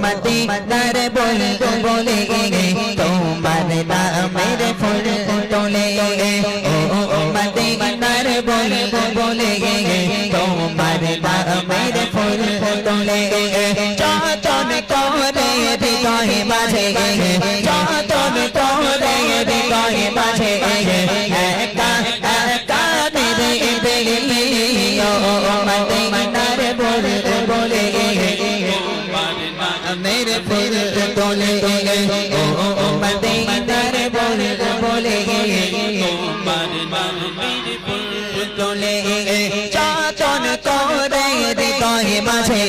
মদিনার বলে বলে তোমার নামের ফুল তোলে ও মদিনার বলে বলে তোমার নামের ফুল তোলে চাচন করে হৃদয় মাঝে চাচন করে হৃদয় মাঝে একা একা নিরে বেলি ও মদিনার বলে বলে मेरे फूल तोले ओ मदीनार बोले बोले मेरे फूल तोले चाचन तोरे हृदय माঝে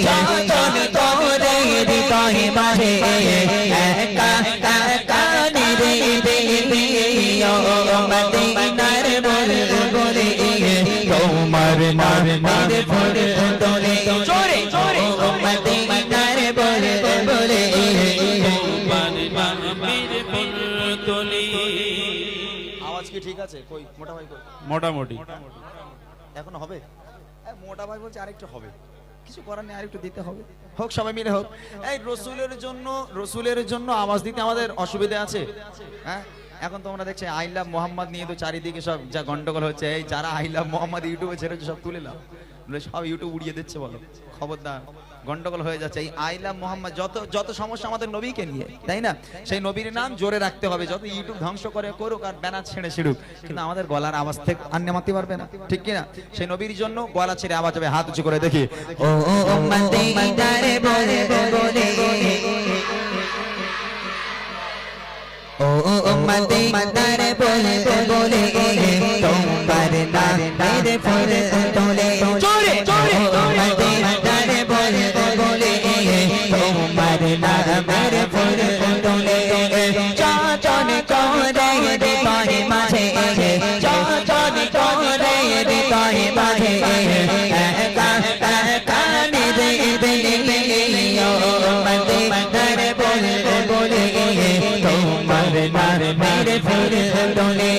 चाचन तोरे हृदय माঝে एका एका निरे बेली ओ मदीनार बोले बोले তোমার নাম मेरे फूल तोले जोरे जोरे ओ मदीनार बोले बोले আওয়াজ কি ঠিক আছে? কই মোটা ভাই কই? মোটামুটি এখন হবে? মোটা ভাই বলছে আরেকটু হবে, কিছু করার নেই, আরেকটু দিতে হবে। হোক, সবাই মিলে হোক। এই রসুলের জন্য আওয়াজ দিতে আমাদের অসুবিধা আছে? হ্যাঁ, এখন তোমরা দেখছো আই লাভ মোহাম্মদ নিয়ে তো চারিদিকে সব যা গন্ডগোল হচ্ছে। এই যারা আই লাভ মোহাম্মদ ইউটিউবে ছেড়েছে সব তুলে নাও, সব ইউটিউব উড়িয়ে দিচ্ছে। বলো খবরদার, গন্ডগোল হয়ে যাচ্ছে। এই আই লাভ মোহাম্মদ যত সমস্যা আমাদের নবীকে নিয়ে, তাই না? সেই নবীর নাম জোরে রাখতে হবে। যত ইউটিউব ধ্বংস করে করুক আর ব্যানার ছেড়ে ছিড়ুক, কিন্তু আমাদের গলার আওয়াজ থেকে আন্নে মারতে পারবে না, ঠিক কিনা? সেই নবীর জন্য গলা ছেড়ে আওয়াজ হবে। হাত উঁচু করে দেখি ও মদিনার বলে বলে ও মদিনার বলে বলে তোমার নামের ফুল তোলে জোরে জোরে মদিনার বলে বলে তোমার নামের ফুল তোলে চাচন করে হৃদয় মাঝে চাচন করে হৃদয় মাঝে একা একা নিরে বেলি ও মদিনার বলে বলে তোমার নামের ফুল তোলে